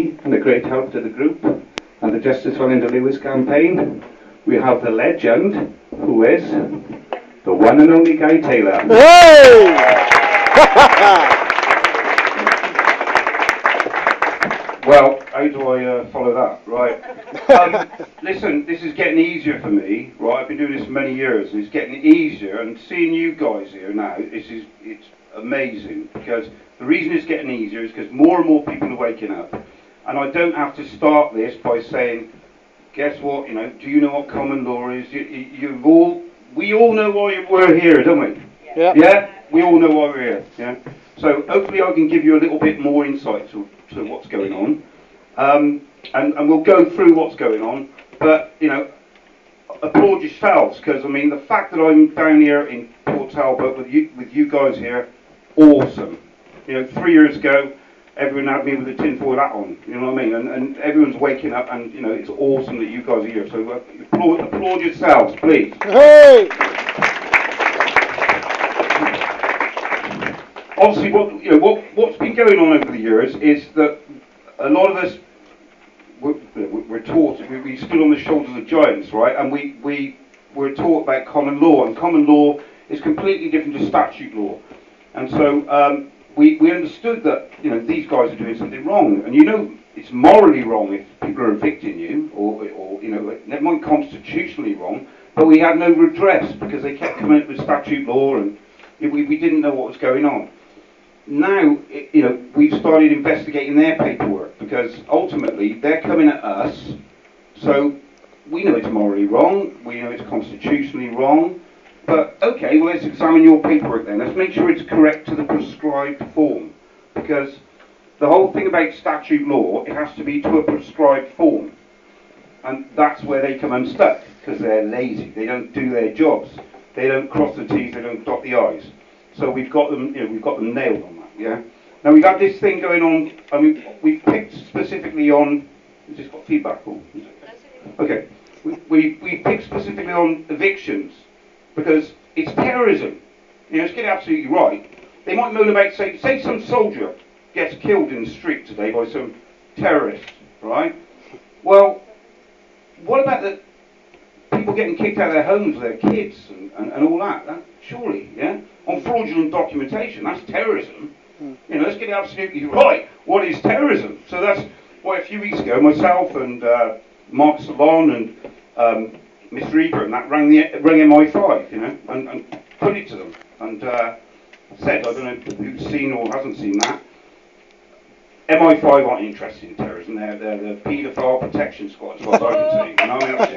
and a great help to the group and the Justice for Linda Lewis campaign. We have the legend, who is the one and only Guy Taylor. Hey! Well, how do I follow that? Right. Listen, this is getting easier for me, right? I've been doing this for many years, and it's getting easier. And seeing you guys here now, it's amazing, because the reason it's getting easier is because more and more people are waking up, and I don't have to start this by saying, guess what? You know, do you know what common law is? We all know why we're here, don't we? Yeah. Yeah, we all know why we're here. Yeah. So hopefully I can give you a little bit more insight to what's going on, and we'll go through what's going on. But you know, applaud yourselves, because I mean the fact that I'm down here in Port Talbot with you guys here, awesome. You know, 3 years ago, everyone had me with a tinfoil hat on. You know what I mean? And everyone's waking up, and you know it's awesome that you guys are here. So applaud yourselves, please. Hey! Obviously, what's been going on over the years is that a lot of us we're taught we stood on the shoulders of giants, right? And we were taught about common law, and common law is completely different to statute law. And so we understood that these guys are doing something wrong, and it's morally wrong if people are evicting you, or never mind constitutionally wrong. But we had no redress because they kept coming up with statute law, and we didn't know what was going on. Now, we've started investigating their paperwork, because ultimately they're coming at us. So we know it's morally wrong, we know it's constitutionally wrong, but okay, well, let's examine your paperwork then. Let's make sure it's correct to the prescribed form, because the whole thing about statute law, it has to be to a prescribed form, and that's where they come unstuck, because they're lazy, they don't do their jobs, they don't cross the T's, they don't dot the I's. So we've got them, we've got them nailed on that. Yeah. Now we've had this thing going on. I mean, we've picked specifically on. Has this got feedback? Or okay. We picked specifically on evictions because it's terrorism. Let's get it absolutely right. They might moan about say some soldier gets killed in the street today by some terrorist, right? Well, what about the people getting kicked out of their homes with their kids and all that? Surely, yeah. On fraudulent documentation, that's terrorism. Let's get it absolutely right. What is terrorism? So that's why a few weeks ago, myself and Mark Salon and Mr. Ebert and that rang MI5, and put it to them and said, I don't know who's seen or hasn't seen that. MI5 aren't interested in terrorism. They're the paedophile protection squad, as far as I can see.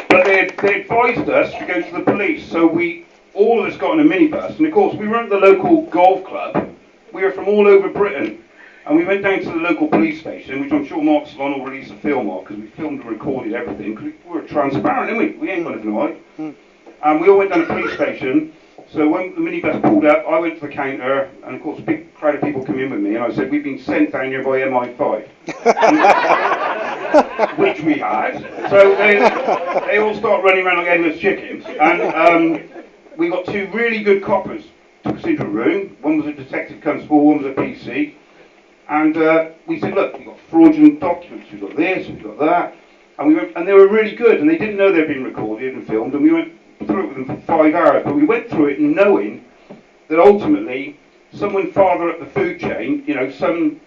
But they advised us to go to the police, so all of us got in a minibus, and of course we weren't at the local golf club, we were from all over Britain, and we went down to the local police station, which I'm sure Mark Salon will release a film of, because we filmed and recorded everything, because we were transparent, didn't we? We ain't got anything to hide. And we all went down to the police station, so when the minibus pulled up, I went to the counter, and of course a big crowd of people came in with me, and I said, we've been sent down here by MI5. Which we had. So they all start running around like endless chickens, and we got two really good coppers. Took us into a room. One was a detective constable, one was a PC, and we said, look, we've got fraudulent documents, we've got this, we've got that, and we went, and they were really good, and they didn't know they'd been recorded and filmed, and we went through it with them for 5 hours, but we went through it knowing that ultimately someone farther up the food chain, some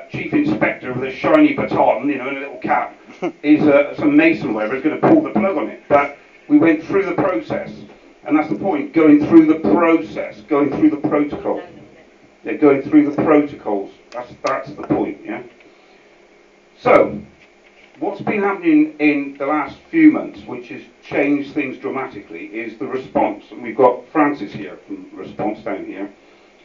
chief inspector with a shiny baton, and a little cap, is some mason or whatever, is going to pull the plug on it. But we went through the process, and that's the point, going through the process, going through the protocol. They're going through the protocols. That's the point, yeah? So, what's been happening in the last few months, which has changed things dramatically, is the response. And we've got Francis here from Response down here,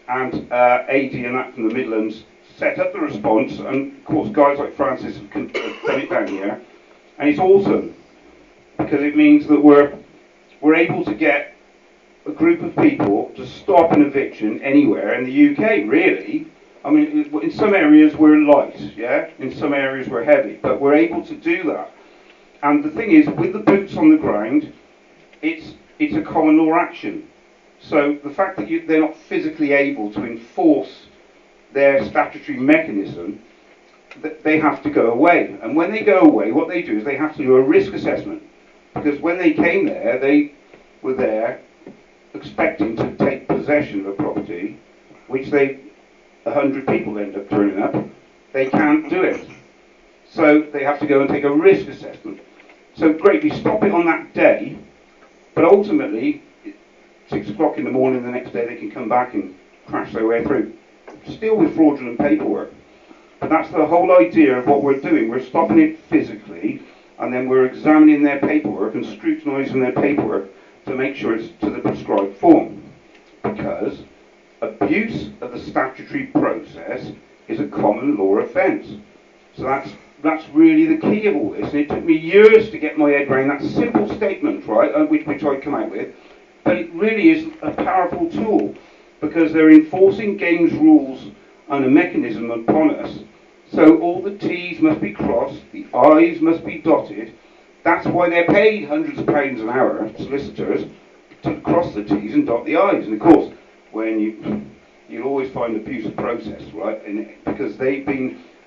and AD and that from the Midlands, set up the response, and of course guys like Francis have done it down here, and it's awesome because it means that we're able to get a group of people to stop an eviction anywhere in the UK, really. I mean, in some areas we're light, yeah, in some areas we're heavy, but we're able to do that. And the thing is, with the boots on the ground, it's a common law action. So the fact that they're not physically able to enforce their statutory mechanism, they have to go away. And when they go away, what they do is they have to do a risk assessment. Because when they came there, they were there expecting to take possession of a property, which 100 people end up turning up. They can't do it. So they have to go and take a risk assessment. So great, we stop it on that day, but ultimately, 6 o'clock in the morning the next day, they can come back and crash their way through. Still with fraudulent paperwork. But that's the whole idea of what we're doing. We're stopping it physically, and then we're examining their paperwork and scrutinising their paperwork to make sure it's to the prescribed form. Because abuse of the statutory process is a common law offence. So that's really the key of all this. And it took me years to get my head around that simple statement, right, which I come out with. But it really is a powerful tool, because they're enforcing games rules and a mechanism upon us. So all the T's must be crossed, the I's must be dotted. That's why they're paid hundreds of pounds an hour, solicitors, to cross the T's and dot the I's. And of course, when you'll always find abuse of process, right? And because they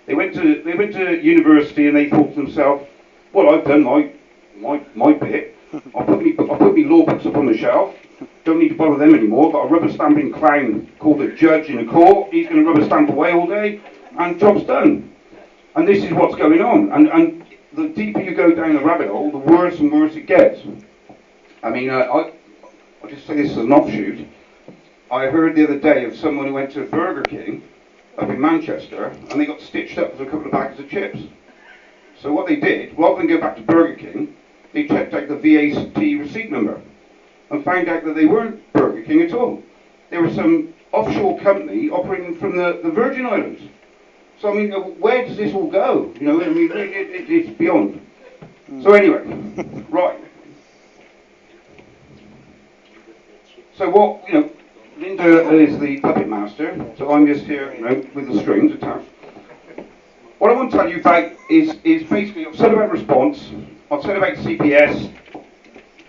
went to university and they thought to themselves, well, I've done my bit. I'll put me law books up on the shelf. Don't need to bother them anymore. Got a rubber stamping clown called a judge in a court. He's going to rubber stamp away all day, and job's done. And this is what's going on. And the deeper you go down the rabbit hole, the worse and worse it gets. I mean, I'll just say this as an offshoot. I heard the other day of someone who went to Burger King up in Manchester, and they got stitched up with a couple of bags of chips. So what they did, rather than go back to Burger King, they checked out the VAT receipt number and found out that they weren't Burger King at all. They were some offshore company operating from the Virgin Islands. So I mean, where does this all go? You know, I mean, it's beyond. So anyway, right. So what, you know, Linda is the puppet master, so I'm just here, you know, with the strings attached. What I want to tell you about is basically, I've said about response, I've said about CPS,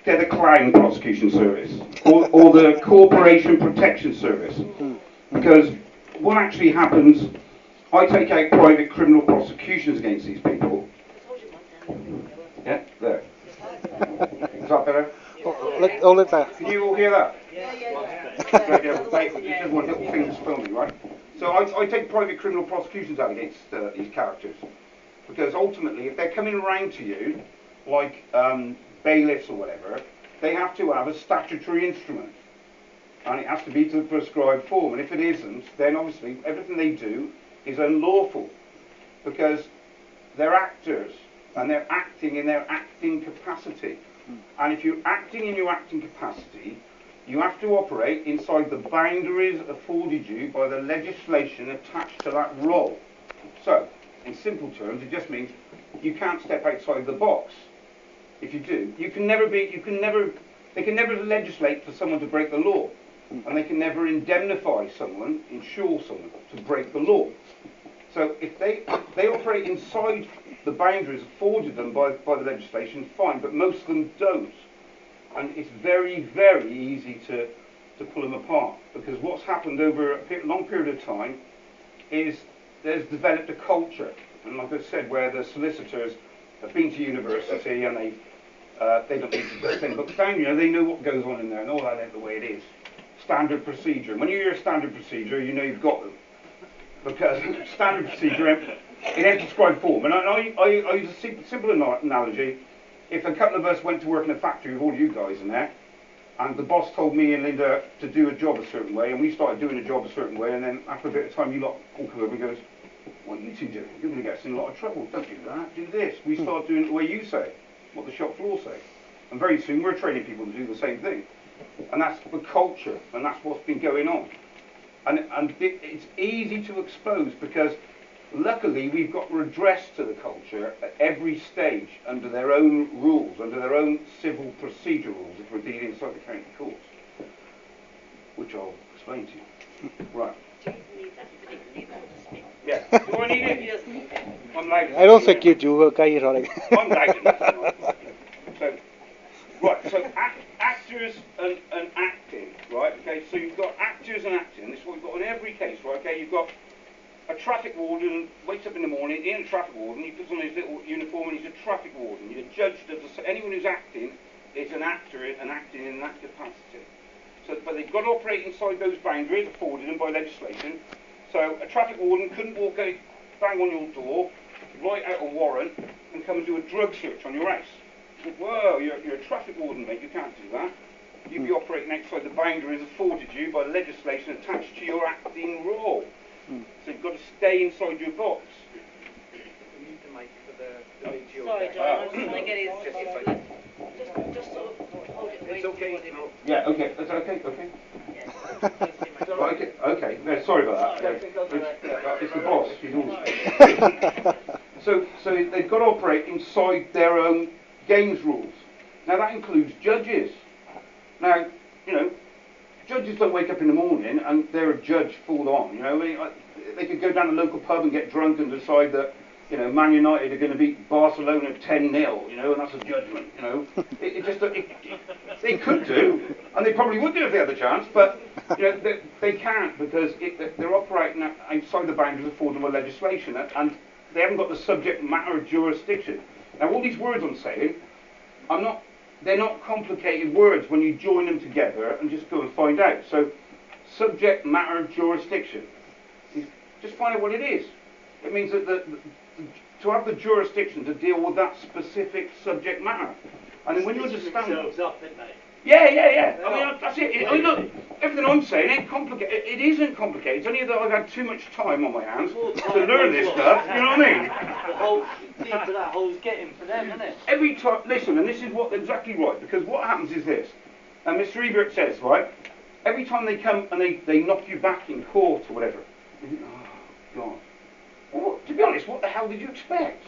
they're the clown prosecution service, or the corporation protection service. Because what actually happens, I take out private criminal prosecutions against these people. Yeah, there. Is that better? Can you all hear that? Yeah. Just one little thing that's filming, right? So I take private criminal prosecutions out against these characters. Because ultimately, if they're coming around to you, like bailiffs or whatever, they have to have a statutory instrument. And it has to be to the prescribed form. And if it isn't, then obviously everything they do is unlawful. Because they're actors, and they're acting in their acting capacity. And if you're acting in your acting capacity, you have to operate inside the boundaries afforded you by the legislation attached to that role. So, in simple terms, it just means you can't step outside the box. If you do, they can never legislate for someone to break the law. And they can never indemnify someone, insure someone to break the law. So if they operate inside the boundaries afforded them by the legislation, fine, but most of them don't. And it's very, very easy to pull them apart, because what's happened over a long period of time is there's developed a culture, and like I said, where the solicitors have been to university and they don't need to send books down, you know, they know what goes on in there and all that ain't the way it is. Standard procedure. When you hear standard procedure, you know you've got them. Because standard procedure in any prescribed form. And I use a simple analogy. If a couple of us went to work in a factory with all you guys in there, and the boss told me and Linda to do a job a certain way, and we started doing a job a certain way, and then after a bit of time you lot all come over and goes, what are you two doing? You're going to get us in a lot of trouble. Don't do that, do this. We start doing it the way you say, what the shop floor say. And very soon we're training people to do the same thing. And that's the culture, and that's what's been going on. And it's easy to expose, because luckily we've got redress to the culture at every stage under their own rules, under their own civil procedure rules, if we're dealing inside the county courts, which I'll explain to you. Right. Yeah. Do I need it? I'm loud. I don't think you do, guy. I'm loud enough. So, right. So actors and acting. Right. Okay. So you've got actors and acting. This is what we've got in every case. Right. Okay. You've got a traffic warden wakes up in the morning, he ain't a traffic warden, he puts on his little uniform and he's a traffic warden. You're judged as anyone who's acting is an actor and acting in that capacity. So, but they've got to operate inside those boundaries afforded them by legislation. So a traffic warden couldn't walk out, bang on your door, write out a warrant and come and do a drug search on your house. You go, whoa, you're a traffic warden, mate, you can't do that. You'd be operating outside the boundaries afforded you by legislation attached to your acting role. So you've got to stay inside your box. We need to make for the video. Sorry, John, I was trying to get his... Just sort of hold it away. It's okay. Yeah, okay, that's okay, okay. Yeah. Okay, okay. No, sorry about that. It's the boss. He's always... So they've got to operate inside their own games rules. Now that includes judges. Now, you know, judges don't wake up in the morning and they're a judge full on. You know, they could go down to the local pub and get drunk and decide that, you know, Man United are going to beat Barcelona 10-0. You know, and that's a judgment. You know, they could do, and they probably would do if they had the chance. But you know, they can't because they're operating outside the boundaries afforded by legislation, and they haven't got the subject matter jurisdiction. Now, all these words I'm saying, they're not complicated words when you join them together and just go and find out. So, subject matter jurisdiction. Just find out what it is. It means that to have the jurisdiction to deal with that specific subject matter. And then when you understand that... Yeah. I mean, that's it. I mean, look, everything I'm saying ain't complicated. It isn't complicated. It's only that I've had too much time on my hands to learn this stuff. You know what I mean? The whole thing for that whole getting for them, isn't it? Every time, listen, and this is what exactly right, because what happens is this, and Mr. Ebert says, right, every time they come and they knock you back in court or whatever, you think, oh, God. Well, to be honest, what the hell did you expect?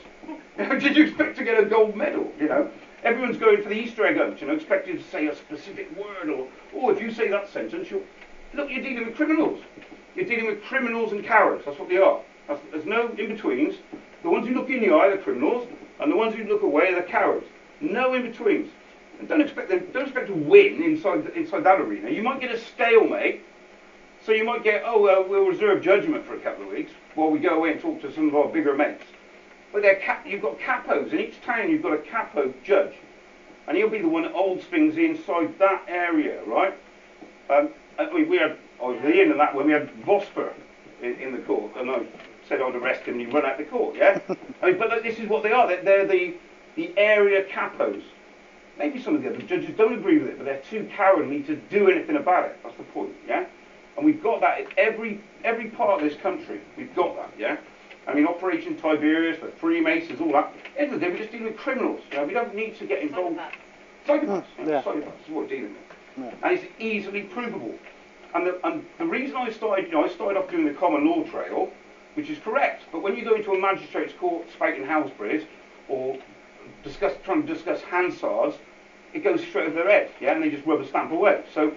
Did you expect to get a gold medal, you know? Everyone's going for the Easter egg hunt, you know, expecting to say a specific word, or if you say that sentence, look, you're dealing with criminals. You're dealing with criminals and cowards, that's what they are. There's no in-betweens. The ones who look in the eye are the criminals, and the ones who look away are the cowards. No in-betweens. And don't expect to win inside that arena. You might get a stalemate, so you might get, oh, well, we'll reserve judgment for a couple of weeks while we go away and talk to some of our bigger mates. But you've got capos. In each town you've got a capo judge. And he'll be the one that holds things inside that area, right? I mean, I was at the end of that when we had Vosper in the court. And I said I'd arrest him and he'd run out the court, yeah? I mean, but this is what they are. They're the area capos. Maybe some of the other judges don't agree with it, but they're too cowardly to do anything about it. That's the point, yeah? And we've got that in every part of this country. We've got that, yeah? I mean, Operation Tiberius, for Freemasons, all that. At the end of the day, we're just dealing with criminals. You know, we don't need to get involved. Psychopaths. Psychopaths is what we're dealing with. Yeah. And it's easily provable. And the reason I started off doing the common law trail, which is correct, but when you go into a magistrate's court spouting Halsbury's, or trying to discuss Hansards, it goes straight over their head, yeah, and they just rubber stamp away. So,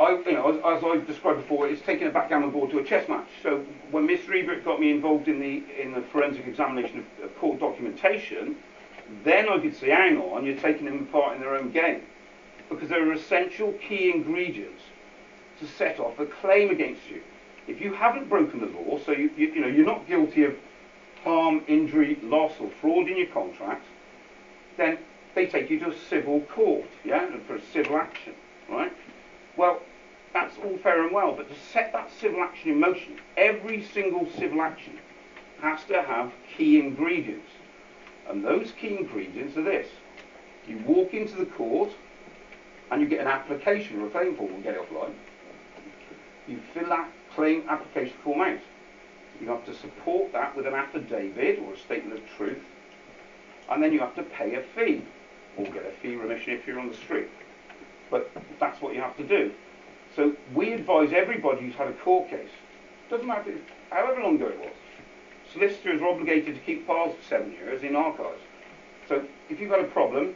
as I described before, it's taking a backgammon board to a chess match. So when Mr. Ebert got me involved in the forensic examination of court documentation, then I could say, hang on, you're taking them apart in their own game. Because there are essential key ingredients to set off a claim against you. If you haven't broken the law, so you're not guilty of harm, injury, loss or fraud in your contract, then they take you to a civil court, yeah, for a civil action, right? Well, that's all fair and well, but to set that civil action in motion, every single civil action has to have key ingredients. And those key ingredients are this. You walk into the court and you get an application or a claim form, we'll get it offline. You fill that claim application form out. You have to support that with an affidavit or a statement of truth, and then you have to pay a fee, or get a fee remission if you're on the street. But that's what you have to do. So we advise everybody who's had a court case, doesn't matter however long ago it was, solicitors are obligated to keep files for 7 years in archives. So if you've got a problem,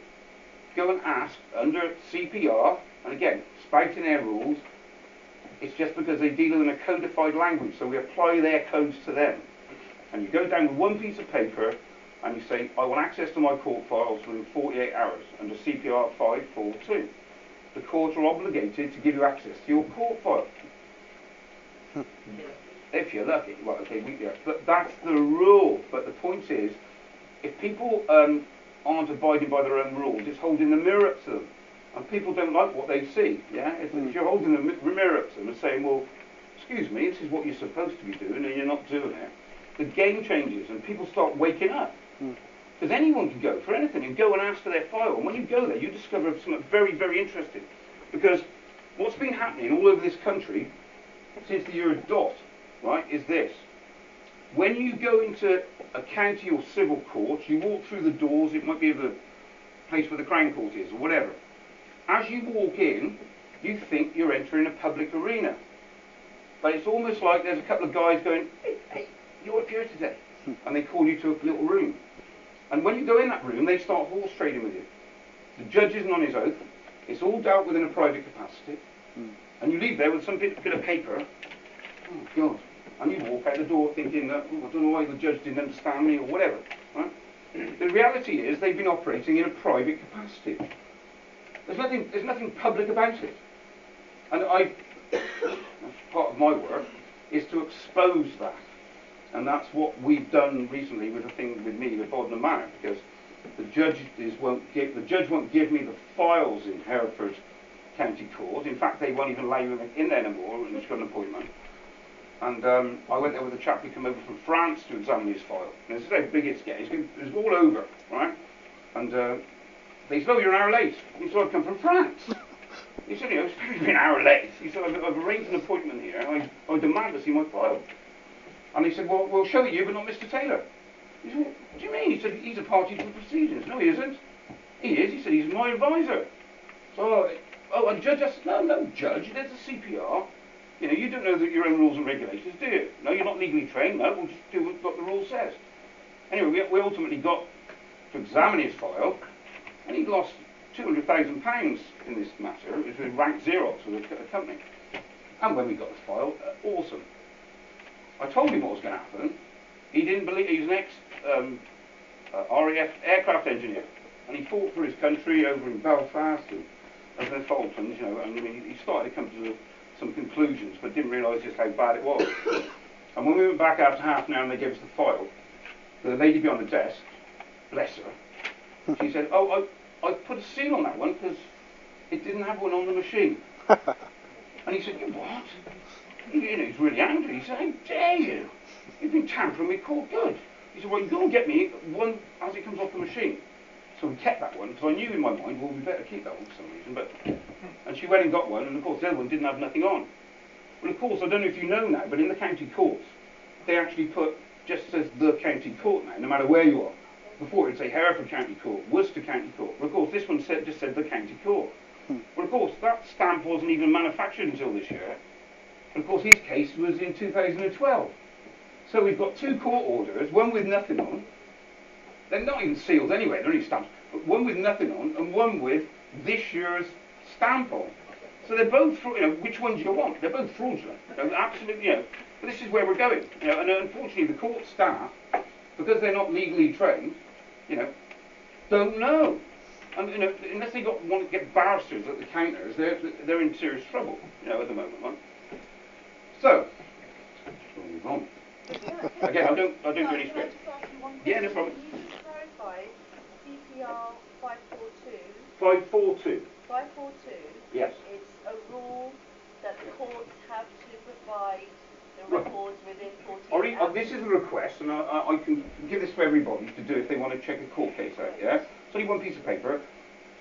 go and ask under CPR, and again, spouting their rules, it's just because they deal in a codified language, so we apply their codes to them. And you go down with one piece of paper and you say, I want access to my court files within 48 hours under CPR 542. The courts are obligated to give you access to your court file. if you're lucky. Well, okay, but that's the rule. But the point is, if people aren't abiding by their own rules, it's holding the mirror up to them. And people don't like what they see, yeah? If you're holding the mirror up to them and saying, well, excuse me, this is what you're supposed to be doing, and you're not doing it, the game changes and people start waking up. Because anyone can go for anything and go and ask for their file. And when you go there, you discover something very, very interesting. Because what's been happening all over this country since the year of Dot, right, is this. When you go into a county or civil court, you walk through the doors, it might be the place where the Crown Court is, or whatever. As you walk in, you think you're entering a public arena. But it's almost like there's a couple of guys going, hey, you're up here today. And they call you to a little room. And when you go in that room, they start horse trading with you. The judge isn't on his oath. It's all dealt with in a private capacity. And you leave there with some bit of paper. Oh, God. And you walk out the door thinking that, I don't know why the judge didn't understand me or whatever. Right? The reality is they've been operating in a private capacity. There's nothing public about it. And part of my work is to expose that. And that's what we've done recently with the thing with me, with Bodmin Manor, because the judge won't give me the files in Hereford County Court. In fact, they won't even allow you in there anymore unless you've got an appointment. And I went there with a chap who came over from France to examine his file. And this is how big it's getting. It's all over, right? And they said, oh, you're an hour late. He said, I've come from France. He said, it's probably an hour late. He said, I've arranged an appointment here. I demand to see my file. And he said, well, we'll show it you, but not Mr. Taylor. He said, what do you mean? He said, he's a party to the proceedings. No, he isn't. He is. He said, he's my advisor. So, a judge? I said, no, judge. There's a CPR. You know, you don't know your own rules and regulations, do you? No, you're not legally trained. No, we'll just do what the rule says. Anyway, we ultimately got to examine his file, and he lost £200,000 in this matter. It was with rank Xerox with a company. And when we got the file, awesome. I told him what was going to happen. He didn't believe. He's an ex-RAF aircraft engineer, and he fought for his country over in Belfast and over in Falklands. You know, and he started to come to some conclusions, but didn't realise just how bad it was. And when we went back after half an hour and they gave us the file, the lady behind the desk, bless her, she said, "Oh, I put a seal on that one because it didn't have one on the machine." And he said, "You what?" You know, he's really angry. He said, "How dare you? You've been tampering with court good." He said, "Well, you go and get me one as it comes off the machine." So we kept that one, because I knew in my mind, well, we better keep that one for some reason. And she went and got one, and of course the other one didn't have nothing on. Well, of course, I don't know if you know now, but in the county courts, they actually just says the county court now, no matter where you are. Before it would say Hereford County Court, Worcester County Court. Well, of course, this one just said the county court. Well, of course, that stamp wasn't even manufactured until this year. And of course, his case was in 2012. So we've got two court orders, one with nothing on. They're not even sealed anyway, they're only stamps. But one with nothing on, and one with this year's stamp on. So they're both, you know, which one do you want? They're both fraudulent. You know, absolutely, you know. But this is where we're going. You know, and unfortunately, the court staff, because they're not legally trained, you know, don't know. And you know, unless they want to get barristers at the counters, they're in serious trouble. You know, at the moment, right? So, we'll move on. Again, I don't do any script. Yeah, no problem. Can you clarify CPR 542? 542. 542. Yes. It's a rule that the courts have to provide the Right. records within 14 hours. This is a request, and I can give this for everybody to do if they want to check a court case out, yeah? It's only one piece of paper.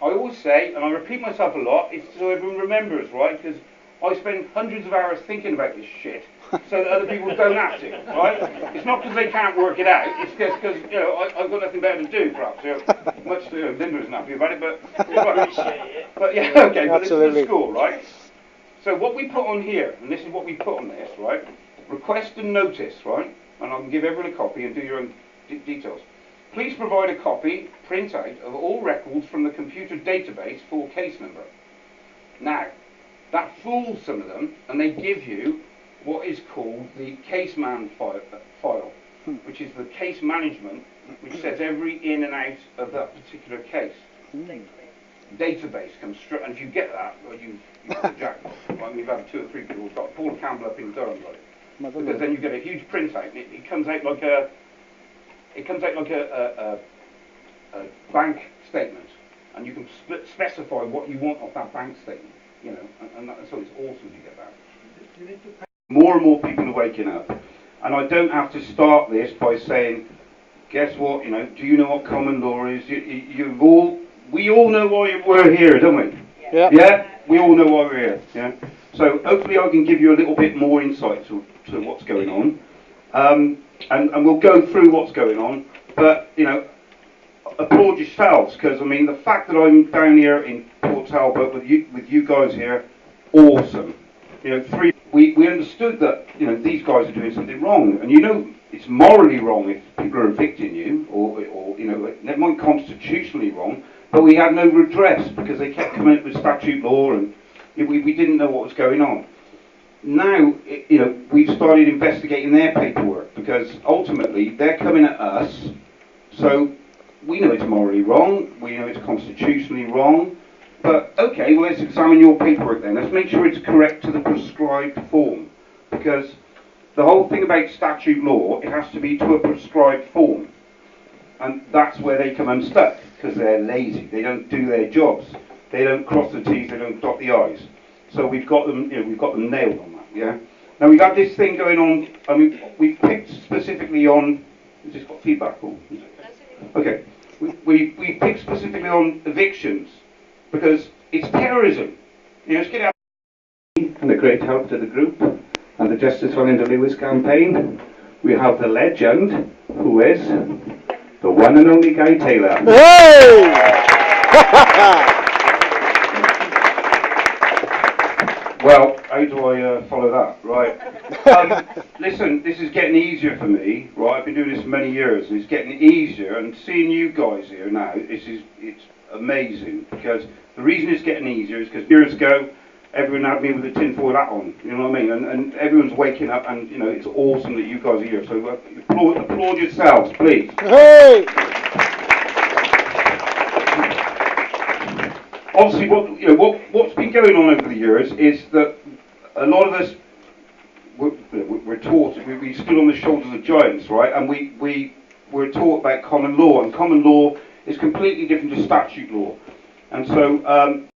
I always say, and I repeat myself a lot, it's so everyone remembers, right? Because I spend hundreds of hours thinking about this shit, so that other people don't have to, right? It's not because they can't work it out, it's just because, you know, I've got nothing better to do, perhaps. You know, much to Linda isn't happy about it, but yeah, okay, but this is the school, right? So what we put on here, and this is what we put on this, right? Request and notice, right? And I can give everyone a copy and do your own details. Please provide a copy, print out, of all records from the computer database for case number. Now, that fools some of them, and they give you what is called the case man file, which is the case management, which says every in and out of that particular case. Database comes straight, and if you get that, well, you've got the jackpot. Right? We've had 2 or 3 people. We've got Paul Campbell up in Durham, right? because then you get a huge printout. And it comes out like a bank statement, and you can specify what you want off that bank statement. You know, so it's awesome to get that. More and more people are waking up, and I don't have to start this by saying, guess what? You know, do you know what common law is? We all know why we're here, don't we? Yeah. Yeah, we all know why we're here. Yeah. So hopefully I can give you a little bit more insight to what's going on, and we'll go through what's going on. But you know, applaud yourselves, because I mean the fact that I'm down here in Port Talbot with you guys here, awesome. You know, we understood that these guys are doing something wrong, and it's morally wrong if people are evicting you, or never mind constitutionally wrong. But we had no redress because they kept coming up with statute law, and we didn't know what was going on. Now, we've started investigating their paperwork, because ultimately they're coming at us. So we know it's morally wrong, we know it's constitutionally wrong, but okay, well let's examine your paperwork then. Let's make sure it's correct to the prescribed form, because the whole thing about statute law, it has to be to a prescribed form. And that's where they come unstuck, because they're lazy, they don't do their jobs, they don't cross the T's, they don't dot the I's. So we've got them, we've got them nailed on that, yeah? Now we've had this thing going on, I mean, we've picked specifically on, has this got feedback or? Okay, we picked specifically on evictions, because it's terrorism. Let's get out. And a great help to the group and the Justice for Linda Lewis campaign. We have the legend, who is the one and only Guy Taylor. Hey! Well, how do I follow that? Right. Listen, this is getting easier for me, right? I've been doing this for many years, and it's getting easier. And seeing you guys here now, it's amazing, because the reason it's getting easier is because years ago, everyone had me with a tinfoil hat on. You know what I mean? And everyone's waking up, and it's awesome that you guys are here. So applaud yourselves, please. Hey! Obviously, what's been going on over the years is that a lot of us we're taught, we stood on the shoulders of giants, right? And we were taught about common law, and common law is completely different to statute law. And so